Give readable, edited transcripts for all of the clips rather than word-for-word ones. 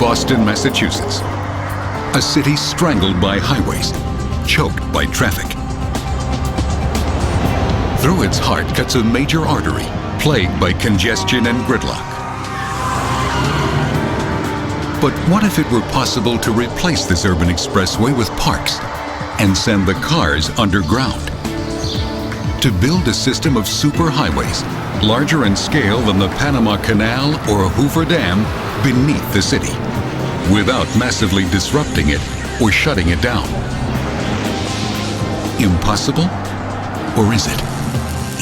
Boston, Massachusetts. A city strangled by highways, choked by traffic. Through its heart cuts a major artery, plagued by congestion and gridlock. But what if it were possible to replace this urban expressway with parks and send the cars underground? To build a system of superhighways, larger in scale than the Panama Canal or Hoover Dam, beneath the city, without massively disrupting it or shutting it down. Impossible? Or is it?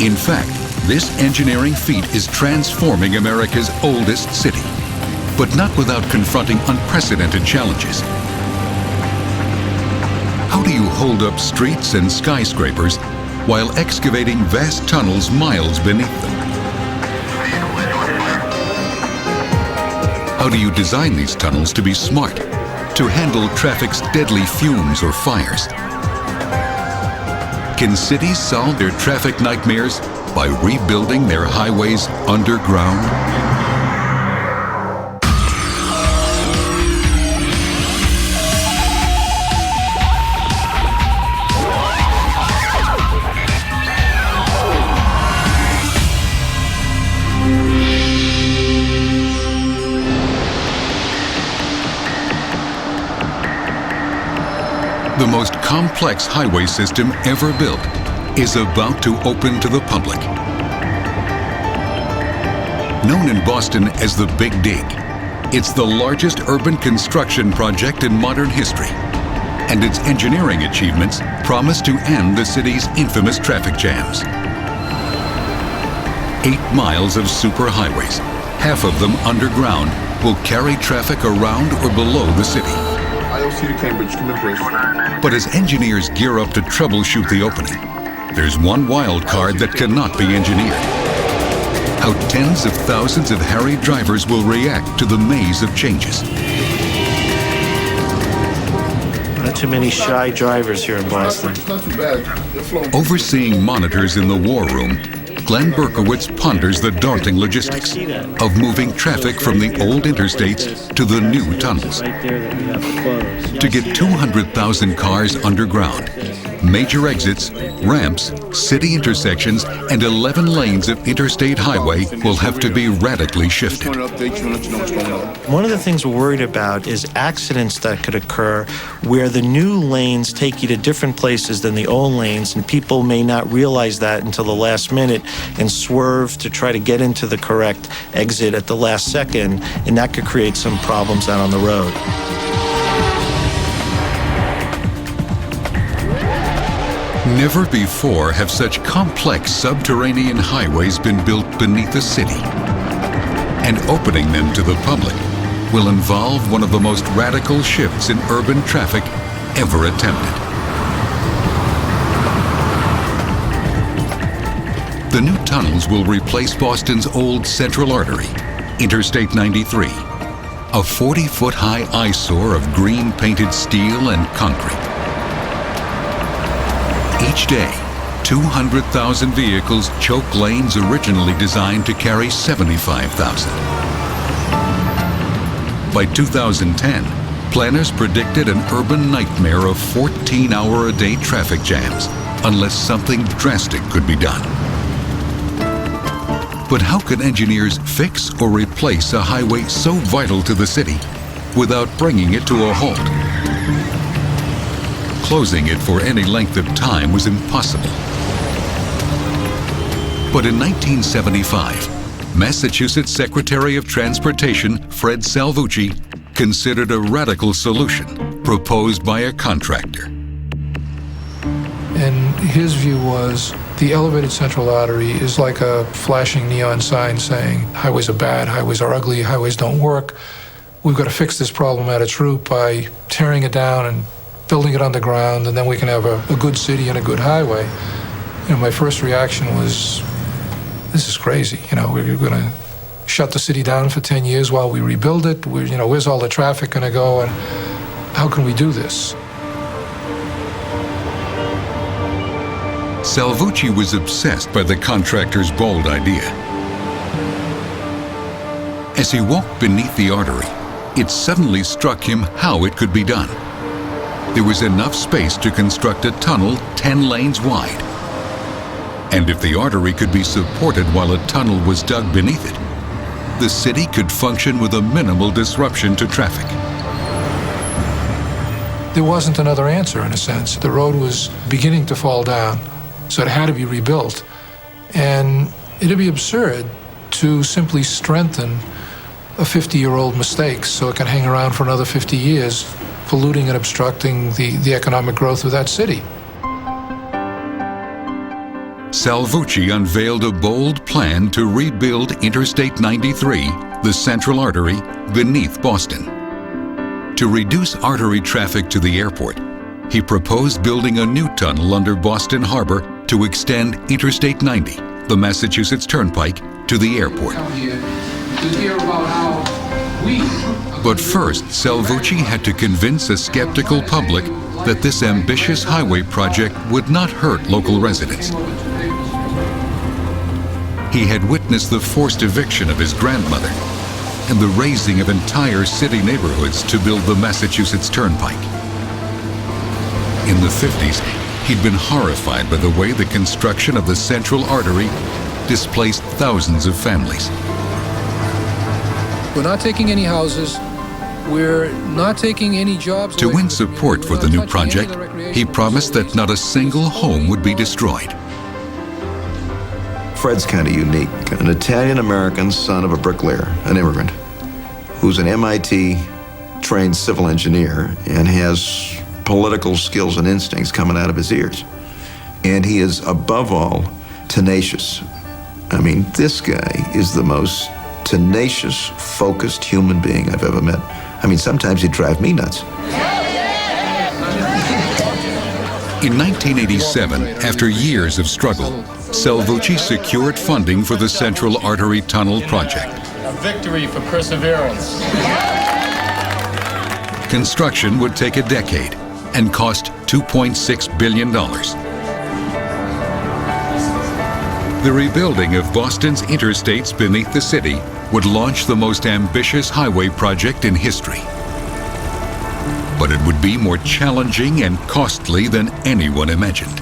In fact, this engineering feat is transforming America's oldest city, but not without confronting unprecedented challenges. How do you hold up streets and skyscrapers while excavating vast tunnels miles beneath them? How do you design these tunnels to be smart, to handle traffic's deadly fumes or fires? Can cities solve their traffic nightmares by rebuilding their highways underground? The most complex highway system ever built is about to open to the public. Known in Boston as the Big Dig, it's the largest urban construction project in modern history, and its engineering achievements promise to end the city's infamous traffic jams. 8 miles of superhighways, half of them underground, will carry traffic around or below the city. IOC to Cambridge, come in, please. But as engineers gear up to troubleshoot the opening, there's one wild card that cannot be engineered. How tens of thousands of harried drivers will react to the maze of changes. Not too many shy drivers here in Boston. Not too bad. Overseeing monitors in the war room, Glenn Berkowitz ponders the daunting logistics of moving traffic from the old interstates to the new tunnels. To get 200,000 cars underground, major exits, ramps, city intersections, and 11 lanes of interstate highway will have to be radically shifted. One of the things we're worried about is accidents that could occur where the new lanes take you to different places than the old lanes, and people may not realize that until the last minute and swerve to try to get into the correct exit at the last second, and that could create some problems out on the road. Never before have such complex subterranean highways been built beneath the city. And opening them to the public will involve one of the most radical shifts in urban traffic ever attempted. The new tunnels will replace Boston's old central artery, Interstate 93, a 40-foot-high eyesore of green-painted steel and concrete. Each day, 200,000 vehicles choke lanes originally designed to carry 75,000. By 2010, planners predicted an urban nightmare of 14-hour-a-day traffic jams unless something drastic could be done. But how can engineers fix or replace a highway so vital to the city without bringing it to a halt? Closing it for any length of time was impossible. But in 1975, Massachusetts Secretary of Transportation Fred Salvucci considered a radical solution proposed by a contractor. And his view was the elevated central artery is like a flashing neon sign saying highways are bad, highways are ugly, highways don't work. We've got to fix this problem at its root by tearing it down and building it underground, and then we can have a good city and a good highway. You know, my first reaction was, this is crazy. You know, we're going to shut the city down for 10 years while we rebuild it. Where's all the traffic going to go, and how can we do this? Salvucci was obsessed by the contractor's bold idea. As he walked beneath the artery, it suddenly struck him how it could be done. There was enough space to construct a tunnel 10 lanes wide. And if the artery could be supported while a tunnel was dug beneath it, the city could function with a minimal disruption to traffic. There wasn't another answer, in a sense. The road was beginning to fall down, so it had to be rebuilt. And it'd be absurd to simply strengthen a 50-year-old mistake so it can hang around for another 50 years, polluting and obstructing the economic growth of that city. Salvucci unveiled a bold plan to rebuild Interstate 93, the central artery, beneath Boston. To reduce artery traffic to the airport, he proposed building a new tunnel under Boston Harbor to extend Interstate 90, the Massachusetts Turnpike, to the airport. But first, Salvucci had to convince a skeptical public that this ambitious highway project would not hurt local residents. He had witnessed the forced eviction of his grandmother and the razing of entire city neighborhoods to build the Massachusetts Turnpike. In the 50s, he'd been horrified by the way the construction of the central artery displaced thousands of families. We're not taking any houses. We're not taking any jobs. To win support for the new project, he promised that not a single home would be destroyed. Fred's kind of unique. An Italian-American son of a bricklayer, an immigrant, who's an MIT-trained civil engineer and has political skills and instincts coming out of his ears. And he is, above all, tenacious. I mean, this guy is the most tenacious, focused human being I've ever met. I mean, sometimes he'd drive me nuts. In 1987, after years of struggle, Salvucci secured funding for the Central Artery Tunnel project. A victory for perseverance. Construction would take a decade and cost $2.6 billion. The rebuilding of Boston's interstates beneath the city would launch the most ambitious highway project in history. But it would be more challenging and costly than anyone imagined.